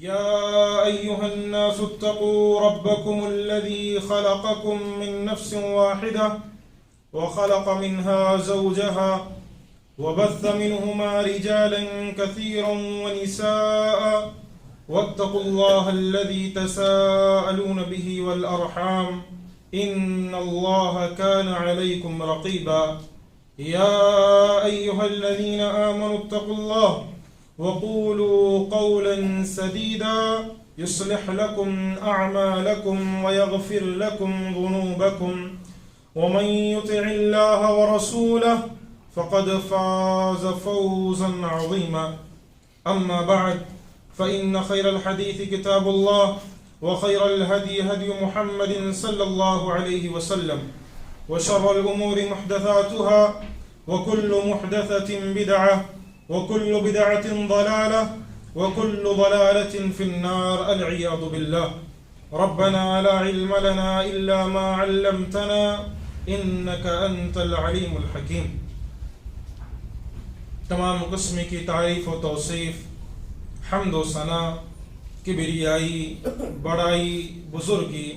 يا أيها الناس اتقوا ربكم الذي خلقكم من نفس واحدة وخلق منها زوجها وبث منهما رجالا كثيرا ونساء واتقوا الله الذي تساءلون به والأرحام إن الله كان عليكم رقيبا يا أيها الذين آمنوا اتقوا الله وقولوا قولا سديدا يصلح لكم أعمالكم ويغفر لكم ذنوبكم ومن يطع الله ورسوله فقد فاز فوزا عظيما أما بعد فإن خير الحديث كتاب الله وخير الهدي هدي محمد صلى الله عليه وسلم وشر الأمور محدثاتها وكل محدثة بدعة وكل بدعة ضلالة وكل ضلالة في النار العياذ بالله ربنا لا علم لنا إلا ما علمتنا إنك أنت العليم الحكيم. تمام قسم کی تعریف و توصیف، حمد و ثنا، کبریائی، بڑائی، بزرگی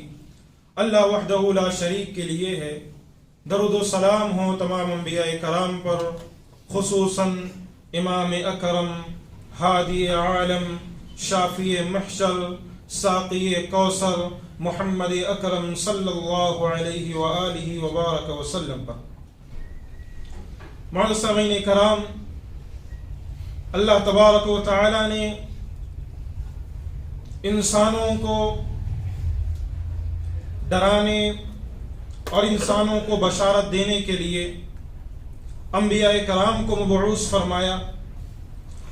اللہ وحدہ لا شریک کے لیے ہے. درود و سلام ہو تمام انبیاء کرام پر، خصوصاً امام اکرم، ہادی عالم، شافی محشر، ساقی کوثر محمد اکرم صلی اللہ علیہ وآلہ وبارک وسلم پر. معزز سامعین کرام، اللہ تبارک و تعالی نے انسانوں کو ڈرانے اور انسانوں کو بشارت دینے کے لیے انبیاء کرام کو مبعوث فرمایا.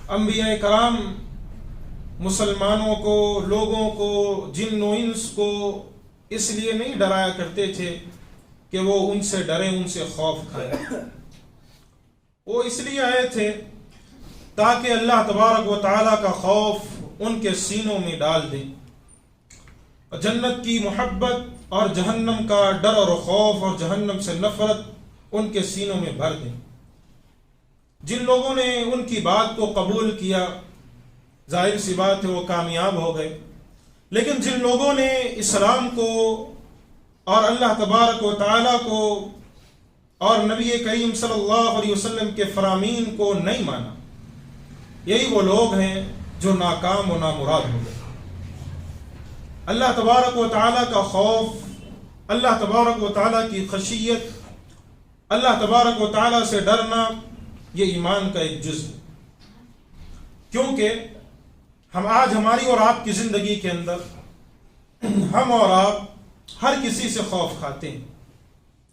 انبیاء کرام مسلمانوں کو، لوگوں کو، جن و انس کو اس لیے نہیں ڈرایا کرتے تھے کہ وہ ان سے ڈریں، ان سے خوف کھائیں. وہ اس لیے آئے تھے تاکہ اللہ تبارک و تعالیٰ کا خوف ان کے سینوں میں ڈال دیں، جنت کی محبت اور جہنم کا ڈر اور خوف اور جہنم سے نفرت ان کے سینوں میں بھر دیں. جن لوگوں نے ان کی بات کو قبول کیا، ظاہر سی بات ہے وہ کامیاب ہو گئے، لیکن جن لوگوں نے اسلام کو اور اللہ تبارک و تعالیٰ کو اور نبی کریم صلی اللہ علیہ وسلم کے فرامین کو نہیں مانا، یہی وہ لوگ ہیں جو ناکام و نامراد ہو گئے. اللہ تبارک و تعالیٰ کا خوف، اللہ تبارک و تعالیٰ کی خشیت، اللہ تبارک و تعالیٰ سے ڈرنا، یہ ایمان کا ایک جز ہے. کیونکہ ہم آج ہماری اور آپ کی زندگی کے اندر ہم اور آپ ہر کسی سے خوف کھاتے ہیں،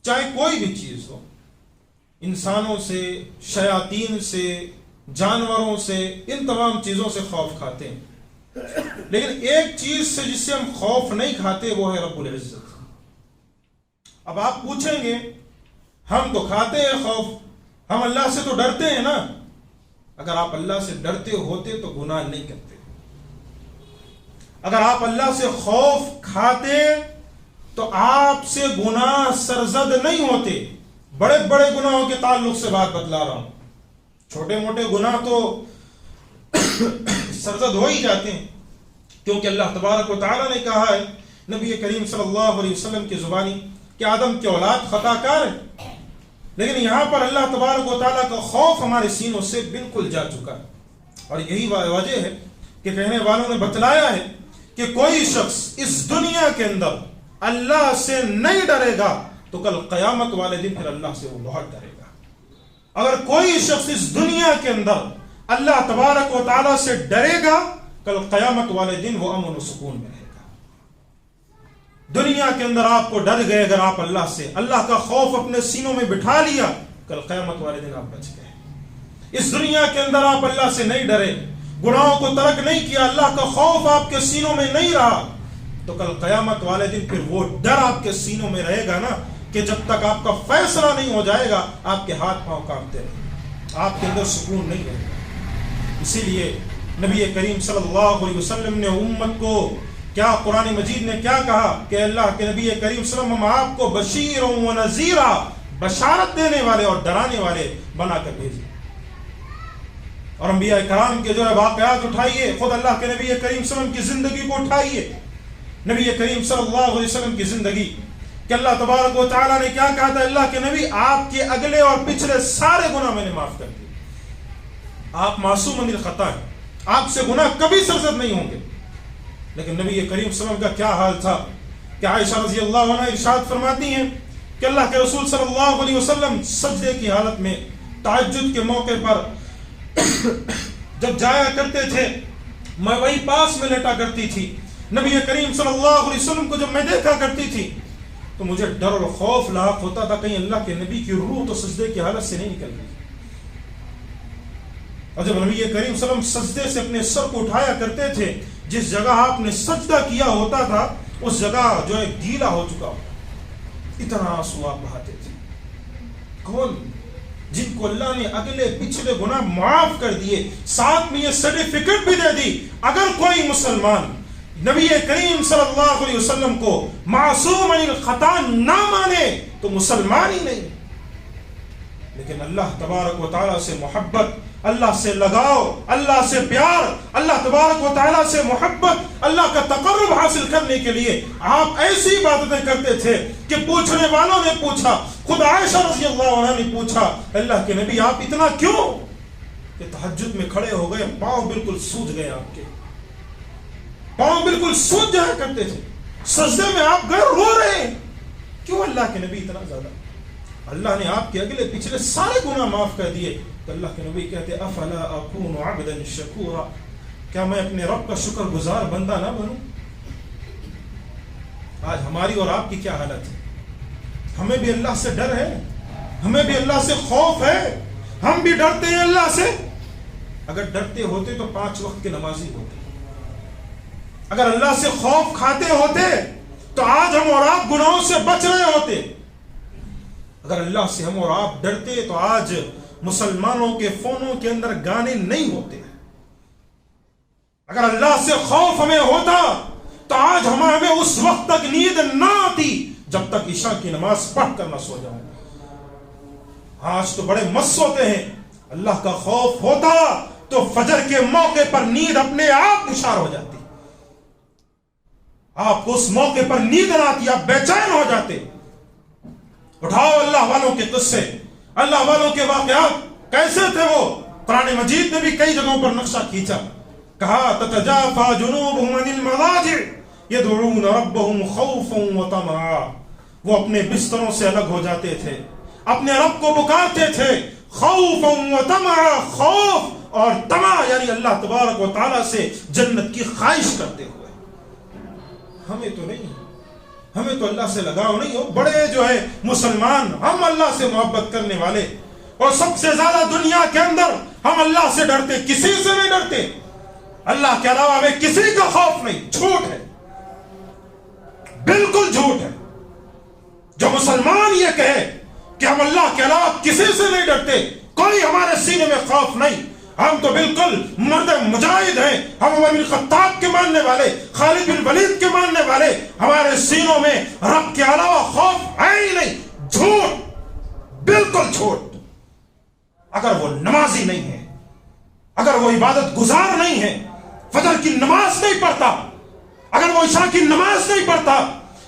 چاہے کوئی بھی چیز ہو، انسانوں سے، شیاطین سے، جانوروں سے، ان تمام چیزوں سے خوف کھاتے ہیں. لیکن ایک چیز سے جس سے ہم خوف نہیں کھاتے وہ ہے رب العزت. اب آپ پوچھیں گے ہم تو کھاتے ہیں خوف، ہم اللہ سے تو ڈرتے ہیں نا. اگر آپ اللہ سے ڈرتے ہوتے تو گناہ نہیں کرتے. اگر آپ اللہ سے خوف کھاتے تو آپ سے گناہ سرزد نہیں ہوتے. بڑے بڑے گناہوں کے تعلق سے بات بتلا رہا ہوں، چھوٹے موٹے گناہ تو سرزد ہو ہی جاتے ہیں، کیونکہ اللہ تبارک و تعالیٰ نے کہا ہے نبی کریم صلی اللہ علیہ وسلم کی زبانی کہ آدم کی اولاد خطا کار ہے. لیکن یہاں پر اللہ تبارک و تعالیٰ کا خوف ہمارے سینوں سے بالکل جا چکا ہے. اور یہی وجہ ہے کہ کہنے والوں نے بتلایا ہے کہ کوئی شخص اس دنیا کے اندر اللہ سے نہیں ڈرے گا تو کل قیامت والے دن پھر اللہ سے وہ بہت ڈرے گا. اگر کوئی شخص اس دنیا کے اندر اللہ تبارک و تعالیٰ سے ڈرے گا، کل قیامت والے دن وہ امن و سکون میں رہے گا. دنیا کے اندر آپ کو ڈر گئے، اگر آپ اللہ سے، اللہ کا خوف اپنے سینوں میں بٹھا لیا، کل قیامت والے دن آپ بچ گئے. اس دنیا کے اندر آپ اللہ سے نہیں ڈرے، گناہوں کو ترک نہیں کیا، اللہ کا خوف آپ کے سینوں میں نہیں رہا، تو کل قیامت والے دن پھر وہ ڈر آپ کے سینوں میں رہے گا نا، کہ جب تک آپ کا فیصلہ نہیں ہو جائے گا آپ کے ہاتھ پاؤں کانپتے رہیں، آپ کے اندر سکون نہیں رہے گا. اسی لیے نبی کریم صلی اللہ علیہ وسلم نے امت کو کیا، قرآن مجید نے کیا کہا کہ اللہ کے نبی کریم صلی اللہ علیہ وسلم ہم آپ کو بشیر و نذیرا، بشارت دینے والے اور ڈرانے والے بنا کر بھیجے. اور انبیاء کرام کے جو ہے واقعات اٹھائیے، خود اللہ کے نبی کریم صلی اللہ علیہ وسلم کی زندگی کو اٹھائیے، نبی کریم صلی اللہ علیہ وسلم کی زندگی کہ اللہ تبارک و تعالیٰ نے کیا کہا تھا، اللہ کے نبی آپ کے اگلے اور پچھلے سارے گناہ میں نے معاف کر دیے، آپ معصوم من الخطا ہیں، آپ سے گناہ کبھی سرزد نہیں ہوں گے۔ لیکن نبی کریم صلی اللہ علیہ وسلم کا کیا حال تھا کہ عائشہ رضی اللہ عنہ ارشاد فرماتی ہیں کہ اللہ کے رسول صلی اللہ علیہ وسلم سجدے کی حالت میں تہجد کے موقع پر جب جایا کرتے تھے میں وہی پاس میں لیٹا کرتی تھی، نبی کریم صلی اللہ علیہ وسلم کو جب میں دیکھا کرتی تھی تو مجھے ڈر اور خوف لاحق ہوتا تھا کہیں اللہ کے نبی کی روح تو سجدے کی حالت سے نہیں نکل رہی۔ اور جب نبی کریم صلی اللہ علیہ وسلم سجدے سے اپنے سر کو اٹھایا کرتے تھے، جس جگہ آپ نے سجدہ کیا ہوتا تھا اس جگہ جو ہے گیلا ہو چکا ہوتا، اتنا آنسو آپ بہاتے تھے۔ کون؟ جن کو اللہ نے اگلے پچھلے گناہ معاف کر دیے، ساتھ میں یہ سرٹیفکیٹ بھی دے دی اگر کوئی مسلمان نبی کریم صلی اللہ علیہ وسلم کو معصوم عن الخطا نہ مانے تو مسلمان ہی نہیں۔ لیکن اللہ تبارک و تعالیٰ سے محبت، اللہ سے لگاؤ، اللہ سے پیار، اللہ تبارک و تعالیٰ سے محبت، اللہ کا تقرب حاصل کرنے کے لیے آپ ایسی عبادتیں کرتے تھے کہ پوچھنے والوں نے پوچھا، خود عائشہ رضی اللہ عنہ نے پوچھا، اللہ کے نبی آپ اتنا کیوں؟ کہ تہجد میں کھڑے ہو گئے، پاؤں بالکل سوج گئے، آپ کے پاؤں بالکل سوج جایا کرتے تھے، سجدے میں آپ گئے رو رہے ہیں، کیوں اللہ کے نبی اتنا زیادہ؟ اللہ نے آپ کے اگلے پچھلے سارے گناہ معاف کر دیے۔ تو اللہ کے نبی کہتے افلا اکون عبدا شکورا، کیا میں اپنے رب کا شکر گزار بندہ نہ بنوں؟ آج ہماری اور آپ کی کیا حالت ہے؟ ہمیں بھی اللہ سے ڈر ہے، ہمیں بھی اللہ سے خوف ہے، ہم بھی ڈرتے ہیں اللہ سے۔ اگر ڈرتے ہوتے تو 5 وقت کے نمازی ہوتے، اگر اللہ سے خوف کھاتے ہوتے تو آج ہم اور آپ گناہوں سے بچ رہے ہوتے، اگر اللہ سے ہم اور آپ ڈرتے تو آج مسلمانوں کے فونوں کے اندر گانے نہیں ہوتے، اگر اللہ سے خوف ہمیں ہوتا تو آج ہمیں اس وقت تک نیند نہ آتی جب تک عشاء کی نماز پڑھ کر نہ سو جاؤں۔ آج تو بڑے مست ہوتے ہیں، اللہ کا خوف ہوتا تو فجر کے موقع پر نیند اپنے آپ نشار ہو جاتی، آپ کو اس موقع پر نیند نہ آتی، آپ بے چین ہو جاتے۔ اٹھاؤ اللہ والوں کے قصے، اللہ والوں کے واقعات، کیسے تھے وہ؟ قرآن مجید نے بھی کئی جگہوں پر نقشہ کھینچا، کہا تتجافى جنوبهم عن المضاجع يدعون ربهم خوفا وطمعا، وہ اپنے بستروں سے الگ ہو جاتے تھے، اپنے رب کو پکارتے تھے، خوفا وطمعا، خوف اور طمع یعنی اللہ تبارک و تعالیٰ سے جنت کی خواہش کرتے ہوئے۔ ہمیں تو نہیں، ہمیں تو اللہ سے لگاؤ نہیں ہو، بڑے جو ہے مسلمان ہم اللہ سے محبت کرنے والے، اور سب سے زیادہ دنیا کے اندر ہم اللہ سے ڈرتے، کسی سے نہیں ڈرتے، اللہ کے علاوہ ہمیں کسی کا خوف نہیں۔ جھوٹ ہے، بالکل جھوٹ ہے جو مسلمان یہ کہے کہ ہم اللہ کے علاوہ کسی سے نہیں ڈرتے، کوئی ہمارے سینے میں خوف نہیں، ہم تو بالکل مرد مجاہد ہیں، ہم عمر بن خطاب کے ماننے والے، خالد بن ولید کے ماننے والے، ہمارے سینوں میں رب کے علاوہ خوف ہے ہی نہیں۔ جھوٹ، بالکل جھوٹ۔ اگر وہ نمازی نہیں ہے، اگر وہ عبادت گزار نہیں ہے، فجر کی نماز نہیں پڑھتا، اگر وہ عشاء کی نماز نہیں پڑھتا،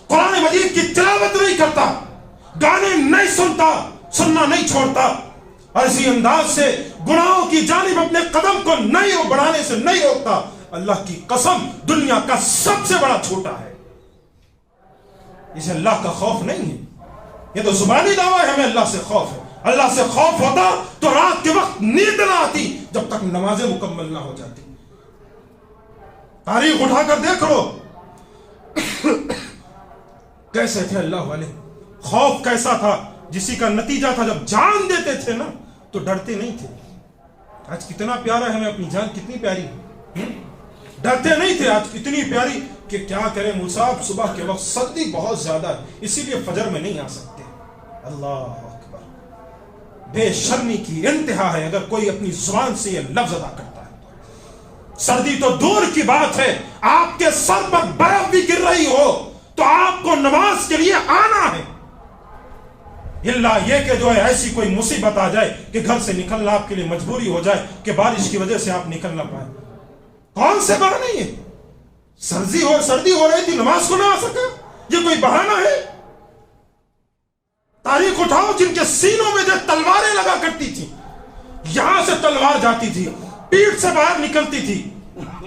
قرآن مجید کی تلاوت نہیں کرتا، گانے نہیں سنتا، سننا نہیں چھوڑتا، اور اسی انداز سے گناہوں کی جانب اپنے قدم کو نہیں بڑھانے سے نہیں روکتا، اللہ کی قسم دنیا کا سب سے بڑا چھوٹا ہے۔ اسے اللہ کا خوف نہیں ہے، یہ تو زبانی دعویٰ ہے ہمیں اللہ سے خوف ہے۔ اللہ سے خوف ہوتا تو رات کے وقت نیند نہ آتی جب تک نمازیں مکمل نہ ہو جاتی۔ تاریخ اٹھا کر دیکھ لو کیسے تھے اللہ والے، خوف کیسا تھا، جسی کا نتیجہ تھا جب جان دیتے تھے نا تو ڈرتے نہیں تھے۔ آج کتنا پیارا ہے ہمیں اپنی جان، کتنی پیاری ہے، ڈرتے نہیں تھے، آج کتنی پیاری کہ کیا کریں مصعب، صبح کے وقت سردی بہت زیادہ ہے اسی لیے فجر میں نہیں آ سکتے۔ اللہ اکبر، بے شرمی کی انتہا ہے اگر کوئی اپنی زبان سے یہ لفظ ادا کرتا ہے۔ سردی تو دور کی بات ہے، آپ کے سر پر برف بھی گر رہی ہو تو آپ کو نماز کے لیے آنا ہے۔ اللہ یہ کہ جو ہے ایسی کوئی مصیبت آ جائے کہ گھر سے نکلنا آپ کے لیے مجبوری ہو جائے کہ بارش کی وجہ سے آپ نکل نہ پائیں. کون سے بہانے یہ؟ سردی ہو رہی تھی نماز کو نہ آ سکا، یہ کوئی بہانہ ہے؟ تاریخ اٹھاؤ جن کے سینوں میں جو تلواریں لگا کرتی تھی، یہاں سے تلوار جاتی تھی، پیٹھ سے باہر نکلتی تھی.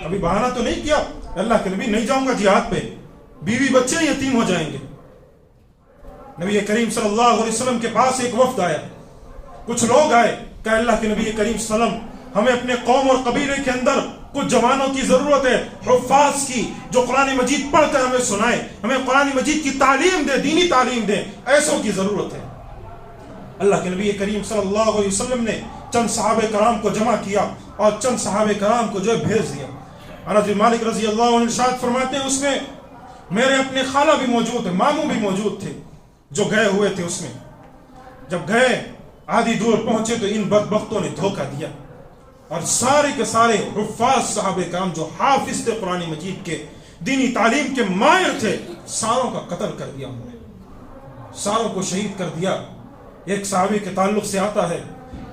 ابھی بہانہ تو نہیں کیا اللہ کے نبی نہیں جاؤں گا جہاد پہ، بیوی بچے یتیم ہو جائیں گے. نبی کریم صلی اللہ علیہ وسلم کے پاس ایک وفد آیا، کچھ لوگ آئے کہ اللہ کے نبی کریم صلی اللہ علیہ وسلم ہمیں اپنے قوم اور قبیلے کے اندر کچھ جوانوں کی ضرورت ہے، حفاظ کی، جو قرآن مجید پڑھ کر ہمیں سنائے، ہمیں قرآن مجید کی تعلیم دے، دینی تعلیم دے، ایسوں کی ضرورت ہے. اللہ کے نبی کریم صلی اللہ علیہ وسلم نے چند صحابہ کرام کو جمع کیا اور چند صحابہ کرام کو جو ہے بھیج دیا. انس بن مالک رضی اللہ عنہ ارشاد فرماتے ہیں اس میں میرے اپنے خالہ بھی موجود ہیں، ماموں بھی موجود تھے جو گئے ہوئے تھے. اس میں جب گئے آدھی دور پہنچے تو ان بدبختوں نے دھوکہ دیا اور سارے کے سارے حفاظ صحابہ کرام جو حافظ تھے قرآن مجید کے، دینی تعلیم کے ماہر تھے، ساروں کا قتل کر دیا. انہوں نے ساروں کو شہید کر دیا. ایک صحابی کے تعلق سے آتا ہے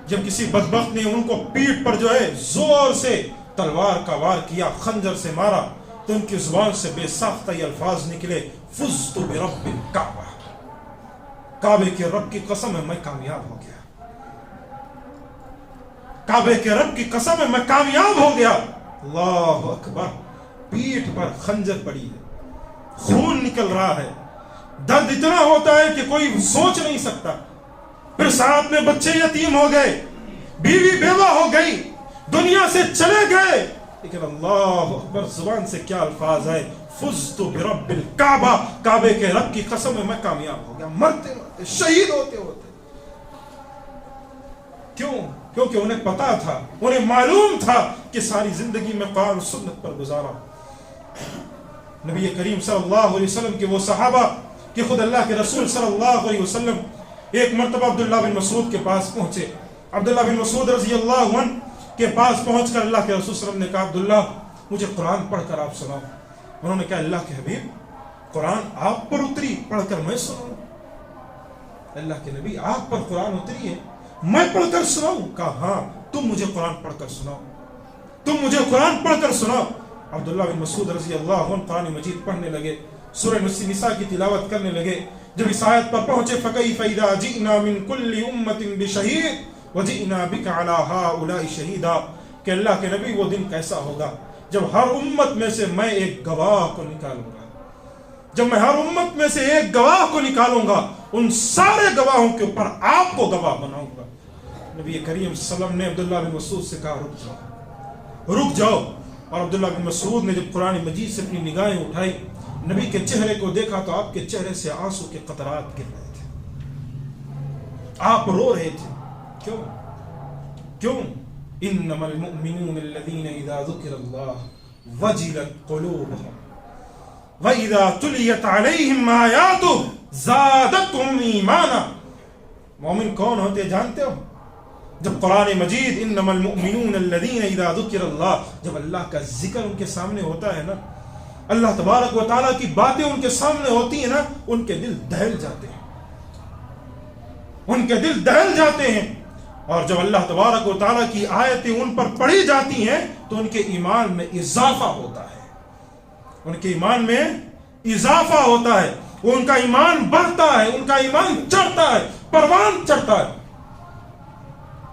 جب کسی بدبخت نے ان کو پیٹھ پر جو ہے زور سے تلوار کا وار کیا، خنجر سے مارا، تو ان کی زبان سے بے ساختہ یہ الفاظ نکلے، فزت برب الکعبہ، کعبے کے رب کی قسم ہے میں کامیاب ہو گیا، کعبے کے رب کی قسم ہے میں کامیاب ہو گیا. اللہ اکبر. پیٹھ پر خنجر پڑی ہے، خون نکل رہا ہے، درد اتنا ہوتا ہے کہ کوئی سوچ نہیں سکتا. پھر ساتھ میں بچے یتیم ہو گئے، بیوی بیوہ ہو گئی، دنیا سے چلے گئے، لیکن اللہ اکبر زبان سے کیا الفاظ ہے، فزت برب الکعبہ، کعبے کے رب کی قسم ہے میں کامیاب ہو گیا. مرتے مرتے، شہید ہوتے ہوتے. کیوں؟ کیونکہ انہیں پتا تھا، انہیں معلوم تھا کہ ساری زندگی میں قرآن و سنت پر گزارا. نبی کریم صلی اللہ علیہ وسلم کے وہ صحابہ کہ خود اللہ کے رسول صلی اللہ علیہ وسلم ایک مرتبہ عبداللہ بن مسعود کے پاس پہنچے. عبداللہ بن مسعود رضی اللہ عنہ کے پاس پہنچ کر اللہ کے رسول صلی اللہ علیہ وسلم نے کہا عبداللہ مجھے قرآن پڑھ کر آپ سناؤ. انہوں نے کہا اللہ کے حبیب قرآن آپ پر اتری، پڑھ کر میں سناؤں؟ اللہ کے نبی آپ پر قرآن اتری ہے، میں پڑھ کر سناؤں؟ کہا ہاں تم مجھے قرآن پڑھ کر سناؤ، تم مجھے قرآن پڑھ کر سناؤ. عبداللہ بن مسعود رضی اللہ عنہ قرآن مجید پڑھنے لگے، سورہ نساء کی تلاوت کرنے لگے. جب اس آیت پر پہنچے فَكَيْفَ إِذَا جِئْنَا مِن كُلِّ أُمَّةٍ بِشَهِيدٍ وَجِئْنَا بِكَ عَلَى هَؤُلَاءِ شَهِيدًا، کہ اللہ کے نبی وہ دن کیسا ہوگا جب ہر امت میں سے میں ایک گواہ کو نکالوں گا، جب میں ہر امت میں سے ایک گواہ کو نکالوں گا، ان سارے گواہوں کے اوپر آپ کو گواہ بناؤں گا. نبی کریم صلی اللہ علیہ وسلم نے عبداللہ بن مسعود سے کہا رک جاؤ، رک جاؤ. اور عبداللہ بن مسعود نے جب قرآن مجید سے اپنی نگاہیں اٹھائی، نبی کے چہرے کو دیکھا تو آپ کے چہرے سے آنسو کے قطرات گر رہے تھے، آپ رو رہے تھے. کیوں؟ کیوں؟ انما المؤمنون الذين اذا ذكر الله وجلت قلوبهم واذا تليت عليهم آياته زادتهم ایمانا. مومن کون ہوتے جانتے ہو؟ جب قرآن مجید انما المؤمنون الذين اذا ذكر الله، جب اللہ کا ذکر ان کے سامنے ہوتا ہے نا، اللہ تبارک و تعالیٰ کی باتیں ان کے سامنے ہوتی ہیں نا، ان کے دل دہل جاتے ہیں، ان کے دل دہل جاتے ہیں. اور جب اللہ تبارک و تعالیٰ کی آیتیں ان پر پڑھی جاتی ہیں تو ان کے ایمان میں اضافہ ہوتا ہے، ان کے ایمان میں اضافہ ہوتا ہے، ان کا ایمان بڑھتا ہے، ان کا ایمان چڑھتا ہے، پروان چڑھتا ہے.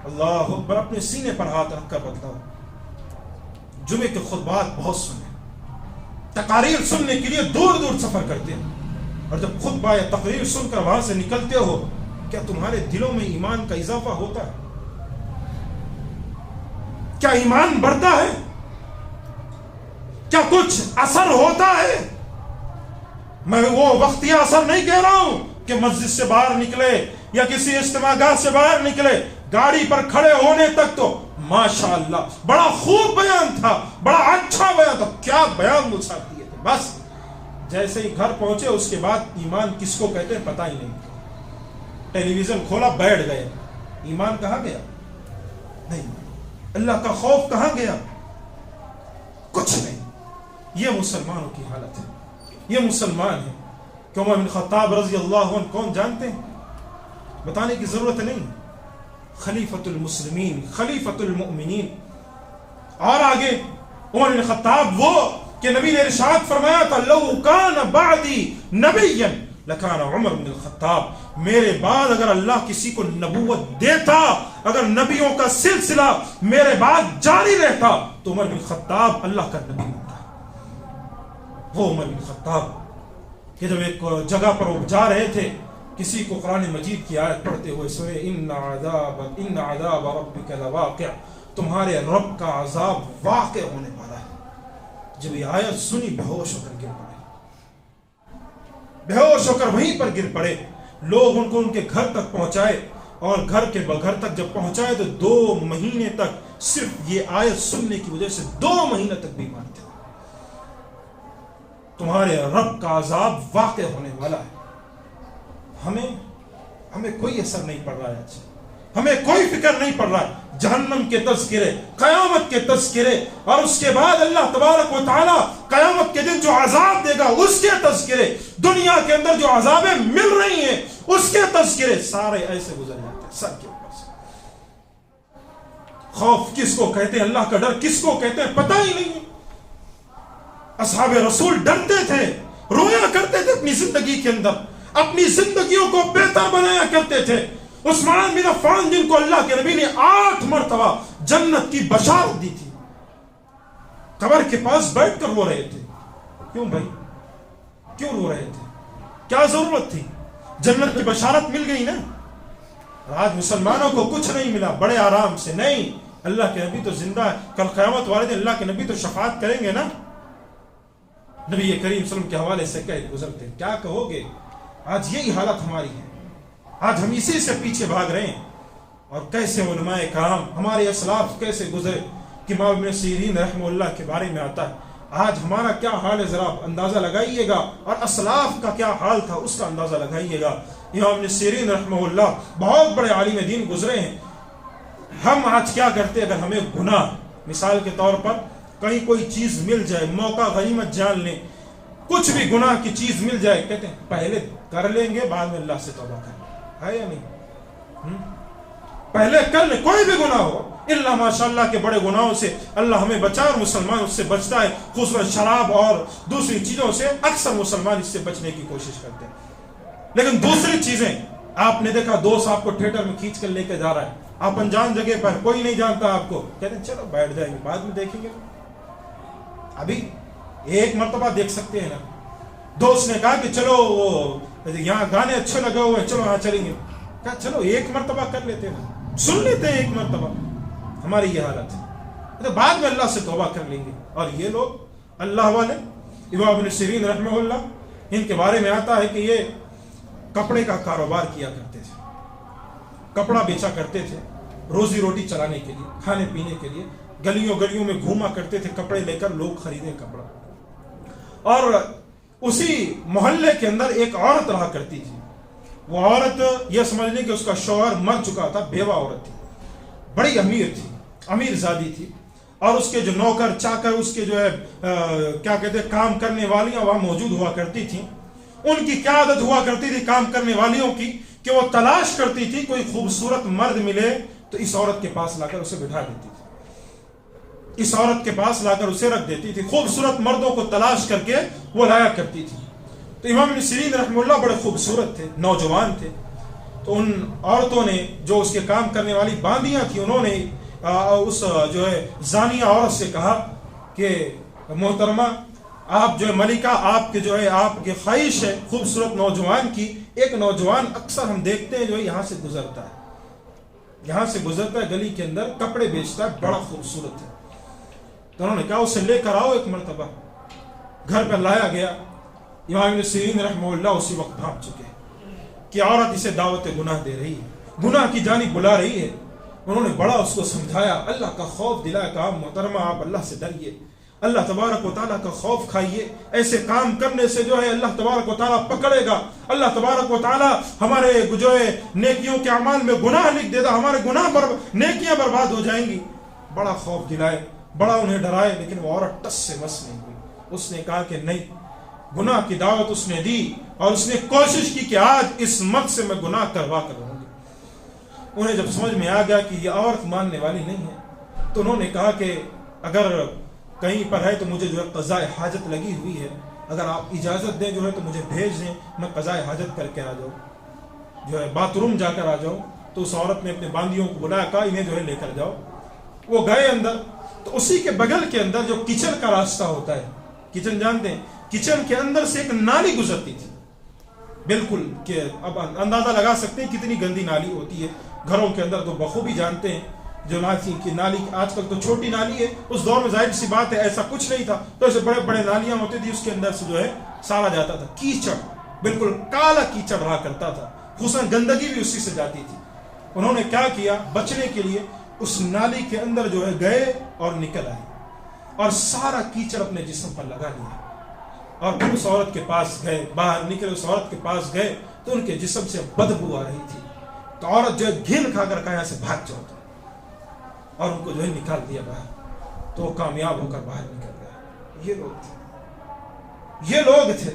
اللہ اکبر. اپنے سینے پر ہاتھ رکھ کر بتلاؤ، جمعے کے خطبات بہت سنے، تقاریر سننے کے لیے دور دور سفر کرتے ہیں، اور جب خطبہ یا تقریر سن کر وہاں سے نکلتے ہو، کیا تمہارے دلوں میں ایمان کا اضافہ ہوتا ہے؟ کیا ایمان بڑھتا ہے؟ کیا کچھ اثر ہوتا ہے؟ میں وہ وقتیہ اثر نہیں کہہ رہا ہوں کہ مسجد سے باہر نکلے یا کسی اجتماع گاہ سے باہر نکلے، گاڑی پر کھڑے ہونے تک تو ماشاءاللہ بڑا خوب بیان تھا، بڑا اچھا بیان تھا، کیا بیان مصعب دیے تھے، بس جیسے ہی گھر پہنچے اس کے بعد ایمان کس کو کہتے ہیں پتہ ہی نہیں. ٹیلی ویژن کھولا بیٹھ گئے، ایمان کہاں گیا؟ نہیں. اللہ کا خوف کہاں گیا؟ کچھ نہیں. یہ مسلمانوں کی حالت ہے، یہ مسلمان ہے. عمر بن خطاب رضی اللہ عنہ کون جانتے ہیں؟ بتانے کی ضرورت نہیں. خلیفۃ المسلمین، خلیفۃ المؤمنین. اور آگے عمر بن خطاب وہ کہ نبی نے ارشاد فرمایا تھا لو کان بعدی نبیا لکان عمر بن الخطاب، میرے بعد اگر اللہ کسی کو نبوت دیتا، اگر نبیوں کا سلسلہ میرے بعد جاری رہتا تو عمر بن خطاب اللہ کا نبی ہوتا. وہ عمر بن خطاب کہ جب ایک جگہ پر وہ جا رہے تھے، کسی کو قرآن مجید کی آیت پڑھتے ہوئے سنے ان عذاب ربک لواقع، تمہارے رب کا عذاب واقع ہونے والا ہے. جب یہ آیت سنی بے ہوش ہو کر گر پڑے، بے ہوش ہو کر وہیں پر گر پڑے. لوگ ان کو ان کے گھر تک پہنچائے، اور گھر تک جب پہنچائے تو 2 مہینے تک صرف یہ آیت سننے کی وجہ سے 2 مہینے تک بیمار تھے. تمہارے رب کا عذاب واقع ہونے والا ہے. ہمیں کوئی اثر نہیں پڑ رہا ہے آج، ہمیں کوئی فکر نہیں پڑ رہا ہے. جہنم کے تذکرے، قیامت کے تذکرے، اور اس کے بعد اللہ تبارک و تعالی قیامت کے دن جو عذاب دے گا اس کے تذکرے، دنیا کے اندر جو عذابیں مل رہی ہیں اس کے تذکرے، سارے ایسے گزر جاتے ہیں سر کے اوپر سے. خوف کس کو کہتے ہیں، اللہ کا ڈر کس کو کہتے ہیں پتہ ہی نہیں. اصحاب رسول ڈرتے تھے، رویا کرتے تھے اپنی زندگی کے اندر، اپنی زندگیوں کو بہتر بنایا کرتے تھے. عثمان بن عفان جن کو اللہ کے نبی نے 8 مرتبہ جنت کی بشارت دی تھی، قبر کے پاس بیٹھ کر رو رہے تھے. کیوں بھائی، کیوں رو رہے تھے؟ کیا ضرورت تھی؟ جنت کی بشارت مل گئی نا. آج مسلمانوں کو کچھ نہیں ملا، بڑے آرام سے. نہیں، اللہ کے نبی تو زندہ ہے، کل قیامت والے دن اللہ کے نبی تو شفاعت کریں گے نا. نبی کریم صلی اللہ علیہ وسلم کے حوالے سے کہہ گزرتے، کیا کہو گے؟ آج یہی حالت ہماری ہے. آج ہم اسی سے پیچھے بھاگ رہے ہیں. اور کیسے علماء کرام، ہمارے اسلاف کیسے گزرے، کہ امام ابن سیرین رحمہ اللہ کے بارے میں آتا ہے. آج ہمارا کیا حال ہے ذرا اندازہ لگائیے گا، اور اسلاف کا کیا حال تھا اس کا اندازہ لگائیے گا. امام ابن سیرین رحمہ اللہ بہت بڑے عالم دین گزرے ہیں. ہم آج کیا کرتے، اگر ہمیں گناہ، مثال کے طور پر کہیں کوئی چیز مل جائے، موقع غنیمت جان لیں، کچھ بھی گناہ کی چیز مل جائے، کہتے ہیں پہلے کر لیں گے بعد میں اللہ سے توبہ کریں. ہے یا نہیں؟ پہلے کر لیں، کوئی بھی گناہ ہو. اللہ ماشاءاللہ کے بڑے گناہوں سے اللہ ہمیں بچا، اور مسلمان اس سے بچتا ہے. خصوصاً شراب اور دوسری چیزوں سے اکثر مسلمان اس سے بچنے کی کوشش کرتے ہیں. لیکن دوسری چیزیں، آپ نے دیکھا دوست آپ کو تھیٹر میں کھینچ کر لے کے جا رہا ہے، آپ انجان جگہ پر، کوئی نہیں جانتا آپ کو، کہتے ہیں چلو بیٹھ جائیں گے بعد میں دیکھیں گے. ابھی ایک مرتبہ دیکھ سکتے ہیں نا. دوست نے کہا کہ چلو وہ یہاں گانے اچھے لگے ہوئے ہیں، چلو یہاں چلیں گے. کہا چلو ایک مرتبہ کر لیتے ہیں، سن لیتے ہیں ایک مرتبہ. ہماری یہ حالت ہے، تو بعد میں اللہ سے توبہ کر لیں گے. اور یہ لوگ اللہ والے، امام ابن سیرین رحمہ اللہ، ان کے بارے میں آتا ہے کہ یہ کپڑے کا کاروبار کیا کرتے تھے، کپڑا بیچا کرتے تھے روزی روٹی چلانے کے لیے، کھانے پینے کے لیے. گلیوں میں گھوما کرتے تھے کپڑے لے کر، لوگ خریدیں کپڑا. اور اسی محلے کے اندر ایک عورت رہا کرتی تھی. وہ عورت یہ سمجھ لیں کہ اس کا شوہر مر چکا تھا، بیوہ عورت تھی، بڑی امیر تھی، امیر زادی تھی. اور اس کے جو نوکر چاکر، اس کے جو ہے کیا کہتے ہیں کام کرنے والیاں وہاں موجود ہوا کرتی تھیں. ان کی کیا عادت ہوا کرتی تھی کام کرنے والیوں کی، کہ وہ تلاش کرتی تھی کوئی خوبصورت مرد ملے تو اس عورت کے پاس لا کر اسے بٹھا دیتی تھی، اس عورت کے پاس لا کر اسے رکھ دیتی تھی. خوبصورت مردوں کو تلاش کر کے وہ لایا کرتی تھی. تو امام ابن سیرین رحمہ اللہ بڑے خوبصورت تھے، نوجوان تھے. تو ان عورتوں نے، جو اس کے کام کرنے والی باندیاں تھیں، انہوں نے اس جو ہے زانیہ عورت سے کہا کہ محترمہ، آپ جو ہے ملکہ، آپ کے جو ہے آپ کے خواہش ہے خوبصورت نوجوان کی. ایک نوجوان اکثر ہم دیکھتے ہیں جو یہاں سے گزرتا ہے گلی کے اندر، کپڑے بیچتا ہے، بڑا خوبصورت ہے. تو انہوں نے کہا اسے لے کر آؤ ایک مرتبہ. گھر پر لایا گیا. امام ابن سیرین رحمہ اللہ اسی وقت بھاگ چکے کہ عورت اسے دعوت گناہ دے رہی ہے، گناہ کی جانب بلا رہی ہے. انہوں نے بڑا اس کو سمجھایا، اللہ کا خوف دلایا، کہا محترمہ آپ اللہ سے ڈریے، اللہ تبارک و تعالیٰ کا خوف کھائیے. ایسے کام کرنے سے جو ہے اللہ تبارک و تعالیٰ پکڑے گا، اللہ تبارک و تعالیٰ ہمارے جو ہے نیکیوں کے اعمال میں گناہ لکھ دے گا، ہمارے گناہ نیکیاں برباد ہو جائیں گی. بڑا خوف دلائے، بڑا انہیں ڈرائے. لیکن وہ عورت ٹس سے مس نہیں ہوئی. اس نے کہا کہ نہیں، گناہ کی دعوت اس نے دی، اور اس نے کوشش کی کہ آج اس مرد سے میں گناہ کروا کر رہوں گی. انہیں جب سمجھ میں آ گیا کہ یہ عورت ماننے والی نہیں ہے تو انہوں نے کہا کہ اگر کہیں پر ہے تو مجھے جو ہے قضاء حاجت لگی ہوئی ہے، اگر آپ اجازت دیں جو ہے تو مجھے بھیج دیں، میں قضاء حاجت کر کے آ جاؤں، جو ہے باتھ روم جا کر آ جاؤں۔ تو اس عورت نے اپنے باندیوں کو بلایا، کہا انہیں جو ہے لے کر جاؤ۔ وہ گئے اندر، تو اسی کے بغل کے اندر جو کچن کا راستہ ہوتا ہے، کچن جانتے ہیں، کچن کے اندر سے ایک نالی گزرتی تھی، بالکل کہ اب اندازہ لگا سکتے ہیں کتنی گندی نالی ہوتی ہے گھروں کے اندر، تو بخوبی جانتے ہیں جو نالی آج کل تو چھوٹی نالی ہے، اس دور میں ظاہر سی بات ہے ایسا کچھ نہیں تھا، تو ایسے بڑے بڑے نالیاں ہوتی تھی، اس کے اندر سے جو ہے سارا جاتا تھا، کیچڑ، بالکل کالا کیچڑ رہا کرتا تھا، خصوصاً گندگی بھی اسی سے جاتی تھی۔ انہوں نے کیا کیا، بچنے کے لیے اس نالی کے اندر جو ہے گئے اور نکل آئے اور سارا کیچڑ اپنے جسم پر لگا لیا، اور پھر اس عورت کے پاس گئے، باہر نکلے اس عورت کے پاس گئے تو ان کے جسم سے بدبو آ رہی تھی، تو عورت جو ہے گھن کھا کر کہا یہاں سے بھاگ جاؤ، اور ان کو جو ہے نکال دیا باہر، تو وہ کامیاب ہو کر باہر نکل گئے۔ یہ لوگ تھے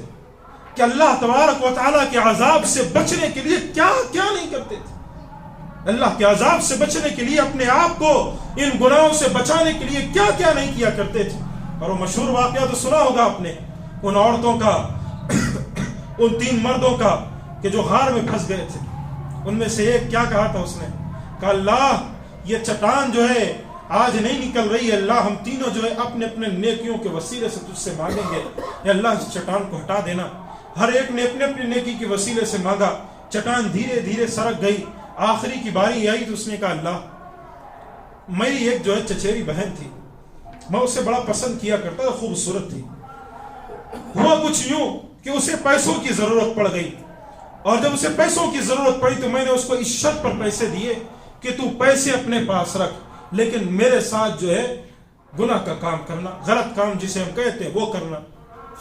کہ اللہ تبارک و تعالیٰ کے عذاب سے بچنے کے لیے کیا کیا نہیں کرتے تھے، اللہ کے عذاب سے بچنے کے لیے اپنے آپ کو ان گناہوں سے بچانے کے لیے کیا کیا نہیں کیا کرتے تھے۔ اور وہ مشہور واقعہ تو سنا ہوگا آپ نے ان عورتوں کا، ان 3 مردوں کا کہ جو غار میں پھنس گئے تھے، ان میں سے ایک کیا کہا تھا، اس نے کہا اللہ یہ چٹان جو ہے آج نہیں نکل رہی ہے، اللہ ہم تینوں جو ہے اپنے اپنے نیکیوں کے وسیلے سے تجھ سے مانگیں گے، یا اللہ اس چٹان کو ہٹا دینا۔ ہر ایک نے اپنے اپنے نیکی کے وسیلے سے مانگا، چٹان دھیرے دھیرے سرک گئی، آخری کی باری آئی تو اس نے کہا اللہ میری ایک جو ہے چچیری بہن تھی، میں اسے بڑا پسند کیا کرتا تھا، خوبصورت تھی، ہوا کچھ یوں کہ اسے پیسوں کی ضرورت پڑ گئی، اور جب اسے پیسوں کی ضرورت پڑی تو میں نے اس کو اس شرط پر پیسے دیے کہ تو پیسے اپنے پاس رکھ، لیکن میرے ساتھ جو ہے گناہ کا کام کرنا، غلط کام جسے ہم کہتے ہیں وہ کرنا،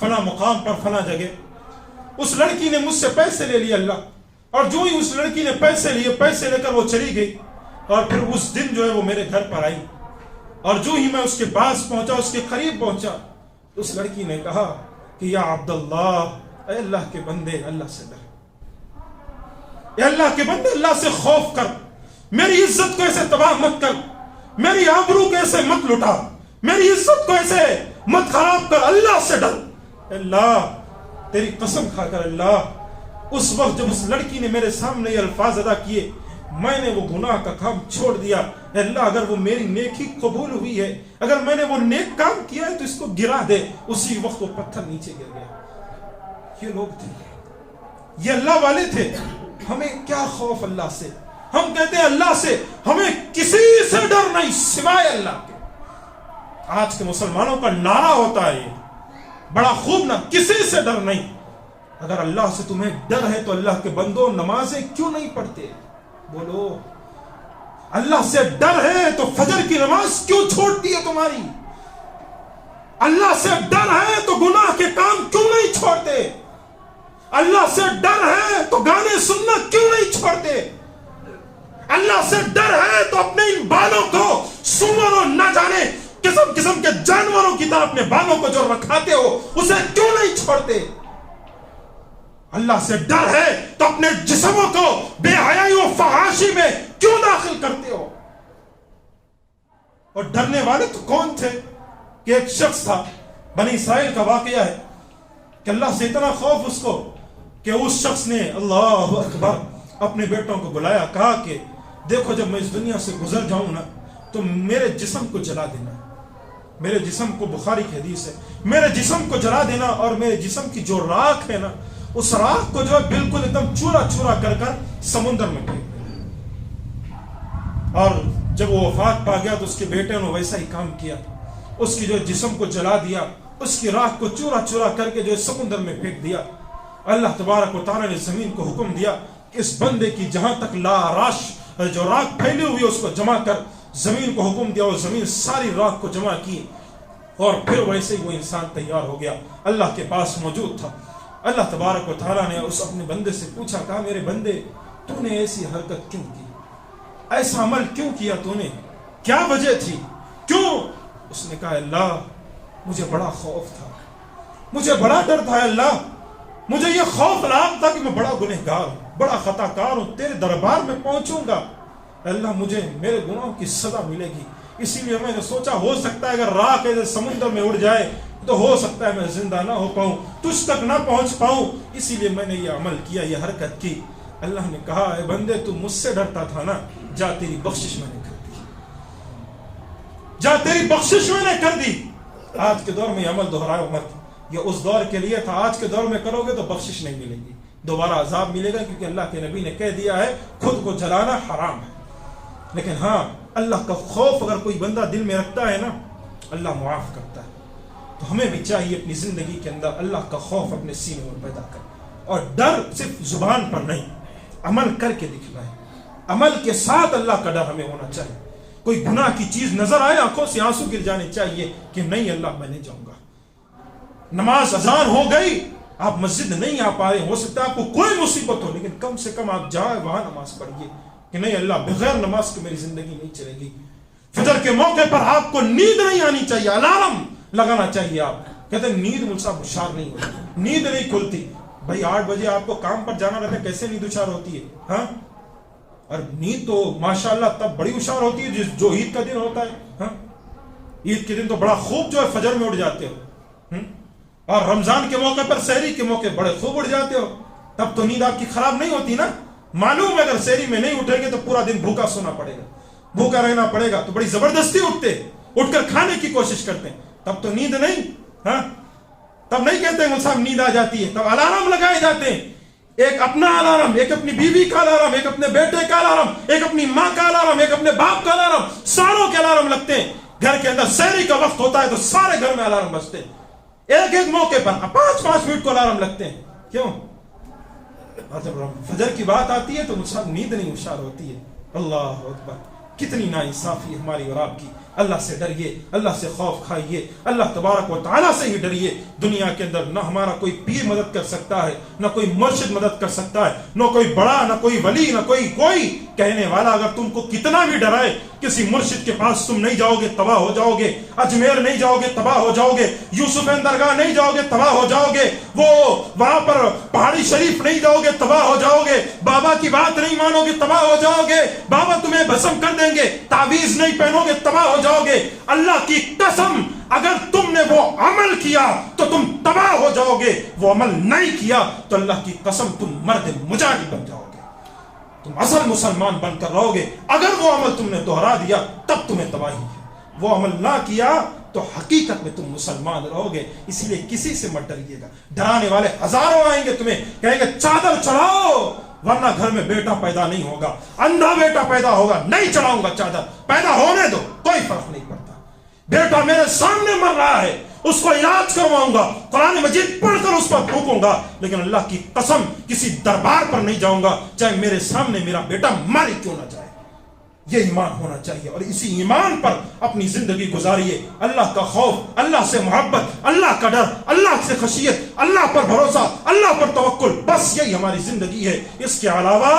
فلاں مقام پر فلاں جگہ۔ اس لڑکی نے مجھ سے پیسے لے لیے اللہ، اور جو ہی اس لڑکی نے پیسے لیے، پیسے لے کر وہ چلی گئی، اور پھر اس دن جو ہے وہ میرے گھر پر آئی، اور جو ہی میں اس کے پاس پہنچا، اس کے قریب پہنچا، اس لڑکی نے کہا کہ یا عبداللہ، اے اللہ کے بندے اللہ سے ڈر، اے اللہ کے بندے اللہ سے خوف کر، میری عزت کو ایسے تباہ مت کر، میری آبرو کو ایسے مت لٹا، میری عزت کو ایسے مت خراب کر، اللہ سے ڈر، اللہ تیری قسم کھا کر اللہ۔ اس وقت جب اس لڑکی نے میرے سامنے یہ الفاظ ادا کیے، میں نے وہ گناہ کا کام چھوڑ دیا، اے اللہ اگر وہ میری نیکی قبول ہوئی ہے، اگر میں نے وہ نیک کام کیا ہے تو اس کو گرا دے۔ اسی وقت وہ پتھر نیچے گر گیا۔ یہ لوگ تھے، یہ اللہ والے تھے۔ ہمیں کیا خوف اللہ سے، ہم کہتے ہیں اللہ سے ہمیں کسی سے ڈر نہیں سوائے اللہ کے۔ آج کے مسلمانوں کا نعرہ ہوتا ہے یہ بڑا خوب، نہ کسی سے ڈر نہیں۔ اگر اللہ سے تمہیں ڈر ہے تو اللہ کے بندوں نمازیں کیوں نہیں پڑھتے؟ بولو، اللہ سے ڈر ہے تو فجر کی نماز کیوں چھوڑتی ہے تمہاری؟ اللہ سے ڈر ہے تو گناہ کے کام کیوں نہیں چھوڑتے؟ اللہ سے ڈر ہے تو گانے سننا کیوں نہیں چھوڑتے؟ اللہ سے ڈر ہے تو اپنے ان بالوں کو سور اور نہ جانے قسم قسم کے جانوروں کی طرح اپنے بالوں کو جو رکھاتے ہو اسے کیوں نہیں چھوڑتے؟ اللہ سے ڈر ہے تو اپنے جسموں کو بے حیائی و فحاشی میں کیوں داخل کرتے ہو؟ اور ڈرنے والے تو کون تھے؟ کہ ایک شخص تھا، بنی اسرائیل کا واقعہ ہے کہ اللہ سے اتنا خوف اس کو کہ اس شخص نے اللہ اکبر اپنے بیٹوں کو بلایا، کہا کہ دیکھو جب میں اس دنیا سے گزر جاؤں نا تو میرے جسم کو جلا دینا، میرے جسم کو، بخاری کی حدیث ہے، میرے جسم کو جلا دینا، اور میرے جسم کی جو راکھ ہے نا اس راکھ کو جو ہے بالکل ایک دم چورا چورا کر کر سمندر میں پھینک دینا۔ اور جب وہ وفات پا گیا تو اس کے بیٹے نے ویسا ہی کام کیا، اس کی جو جسم کو جلا دیا، اس کی راکھ کو چورا چورا کر کے جو سمندر میں پھینک دیا۔ اللہ تبارک و تعالیٰ نے زمین کو حکم دیا کہ اس بندے کی جہاں تک لا راش جو راکھ پھیلی ہوئی اس کو جمع کر۔ زمین کو حکم دیا اور زمین ساری راکھ کو جمع کی، اور پھر ویسے ہی وہ انسان تیار ہو گیا، اللہ کے پاس موجود تھا۔ اللہ تبارک و تعالیٰ نے اس اپنے بندے سے پوچھا، کہا میرے بندے تو نے ایسی حرکت کیوں کی، ایسا عمل کیوں کیا تو نے، کیا وجہ تھی، کیوں؟ اس نے کہا اللہ مجھے بڑا خوف تھا، مجھے بڑا ڈر تھا، اللہ مجھے یہ خوف لاحق تھا کہ میں بڑا گنہگار ہوں، بڑا خطا کار ہوں، تیرے دربار میں پہنچوں گا اللہ مجھے میرے گناہوں کی سزا ملے گی، اسی لیے میں نے سوچا ہو سکتا ہے اگر راہ کے سمندر میں اڑ جائے تو ہو سکتا ہے میں زندہ نہ ہو پاؤں، تجھ تک نہ پہنچ پاؤں، اسی لیے میں نے یہ عمل کیا، یہ حرکت کی۔ اللہ نے کہا اے بندے تو مجھ سے ڈرتا تھا نا، جا تیری بخشش میں نے کر دی، جا تیری بخشش میں نے کر دی۔ آج کے دور میں عمل دہراؤ مت، یہ اس دور کے لیے تھا، آج کے دور میں کرو گے تو بخشش نہیں ملے گی، دوبارہ عذاب ملے گا، کیونکہ اللہ کے نبی نے کہہ دیا ہے خود کو جلانا حرام ہے۔ لیکن ہاں اللہ کا خوف اگر کوئی بندہ دل میں رکھتا ہے نا، اللہ معاف کرتا ہے۔ تو ہمیں بھی چاہیے اپنی زندگی کے اندر اللہ کا خوف اپنے سینے میں پیدا کر، اور ڈر صرف زبان پر نہیں، عمل کر کے دکھلائے، عمل کے ساتھ اللہ کا ڈر ہمیں ہونا چاہیے۔ کوئی گناہ کی چیز نظر آئے آنکھوں سے آنسو گر جانے چاہیے کہ نہیں اللہ میں نہیں جاؤں گا۔ نماز اذان ہو گئی، آپ مسجد نہیں آ پا رہے، ہو سکتا ہے آپ کو کوئی مصیبت ہو، لیکن کم سے کم آپ جائیں وہاں نماز پڑھیے کہ نہیں اللہ بغیر نماز کے میری زندگی نہیں چلے گی۔ فجر کے موقع پر آپ کو نیند نہیں آنی چاہیے، الارم لگانا چاہیے۔ آپ کہتے ہیں نیند مجھ سے ہوشیار نہیں ہوتی، نیند نہیں کھلتی۔ بھائی 8 بجے آپ کو کام پر جانا رہتا ہے، کیسے نیند ہوشیار ہوتی ہے؟ ہاں، اور نیند تو ماشاءاللہ تب بڑی ہوشیار ہوتی ہے جو عید کا دن ہوتا ہے۔ ہاں، عید کے دن تو بڑا خوب جو ہے فجر میں اٹھ جاتے ہو، اور رمضان کے موقع پر سحری کے موقع بڑے خوب اٹھ جاتے ہو، تب تو نیند آپ کی خراب نہیں ہوتی نا۔ معلوم ہے اگر سحری میں نہیں اٹھیں گے تو پورا دن بھوکا سونا پڑے گا، بھوکا رہنا پڑے گا، تو بڑی زبردستی اٹھتے، اٹھ کر کھانے کی کوشش کرتے ہیں، تب تو نیند نہیں۔ ہاں، تب نہیں کہتے ہیں صاحب نیند آ جاتی ہے، تب الارم لگائے جاتے ہیں، ایک اپنا الارم، ایک اپنی بیوی کا الارم، ایک اپنے بیٹے کا الارم، ایک اپنی ماں کا الارم، ایک اپنے باپ کا الارم، ساروں کے الارم لگتے ہیں۔ گھر کے اندر سحری کا وقت ہوتا ہے تو سارے گھر میں الارم بجتے ہیں، ایک ایک موقع پر 5-5 منٹ کو الارم لگتے ہیں۔ کیوں؟ اور جب فجر کی بات آتی ہے تو نیند نہیں ہوشیار ہوتی ہے۔ اللہ اکبر، کتنی ناانصافی ہماری اور آپ کی۔ اللہ سے ڈریے، اللہ سے خوف کھائیے، اللہ تبارک و تعالیٰ سے ہی ڈریے۔ دنیا کے اندر نہ ہمارا کوئی پیر مدد کر سکتا ہے، نہ کوئی مرشد مدد کر سکتا ہے، نہ کوئی بڑا، نہ کوئی ولی، نہ کوئی کہنے والا اگر تم کو کتنا بھی ڈرائے، کسی مرشد کے پاس تم نہیں جاؤ گے تباہ ہو جاؤ گے، اجمیر نہیں جاؤ گے تباہ ہو جاؤ گے، یوسف درگاہ نہیں جاؤ گے تباہ ہو جاؤ گے، وہ وہاں پر پہاڑی شریف نہیں جاؤ گے تباہ ہو جاؤ گے، بابا کی بات نہیں مانو گے تباہ ہو جاؤ گے، بابا تمہیں بھسم کر دیں گے، تعویذ نہیں پہنو گے تباہ ہو جاؤ گے۔ اللہ کی قسم اگر تم نے وہ عمل کیا تو تم تباہ ہو جاؤ گے، وہ عمل نہیں کیا تو اللہ کی قسم تم مرد مجاہد بن جاؤ گے، تم اصل مسلمان بن کر رہو گے۔ اگر وہ عمل تم نے دہرا دیا تب تمہیں تباہی ہے، وہ عمل نہ کیا تو حقیقت میں تم مسلمان رہو گے۔ اسی لیے کسی سے مت ڈریے گا، ڈرانے والے ہزاروں آئیں گے، تمہیں کہیں گے چادر چڑھاؤ ورنہ گھر میں بیٹا پیدا نہیں ہوگا، اندھا بیٹا پیدا ہوگا، نہیں چڑھاؤں گا چادر، پیدا ہونے دو، کوئی فرق نہیں پڑتا، بیٹا میرے سامنے مر رہا ہے، اس کو علاج کرواؤں گا، قرآن مجید پڑھ کر اس پر تھوکوں گا، لیکن اللہ کی قسم کسی دربار پر نہیں جاؤں گا چاہے میرے سامنے میرا بیٹا مارے کیوں نہ جائے۔ یہ ایمان ہونا چاہیے، اور اسی ایمان پر اپنی زندگی گزاریے۔ اللہ کا خوف، اللہ سے محبت، اللہ کا ڈر، اللہ سے خشیت، اللہ پر بھروسہ، اللہ پر توکل، بس یہی ہماری زندگی ہے۔ اس کے علاوہ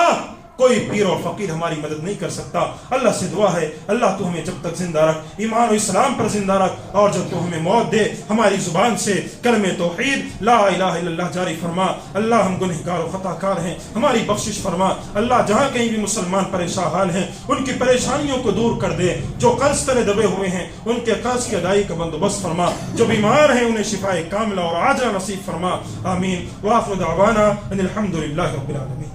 کوئی پیر اور فقیر ہماری مدد نہیں کر سکتا۔ اللہ سے دعا ہے اللہ تو ہمیں جب تک زندہ رکھ، ایمان و اسلام پر زندہ رکھ، اور جب تو ہمیں موت دے ہماری زبان سے کلمہ توحید لا الہ الا اللہ جاری فرما۔ اللہ ہم گنہگار و خطا کار ہیں، ہماری بخشش فرما۔ اللہ جہاں کہیں بھی مسلمان پریشان حال ہیں ان کی پریشانیوں کو دور کر دے، جو قرض تلے دبے ہوئے ہیں ان کے قرض کی ادائیگی کا بندوبست فرما، جو بیمار ہیں انہیں شفائے کاملہ اور عاجلہ نصیب فرما۔ آمین۔ وآخر دعوانا ان الحمد للہ رب العالمین۔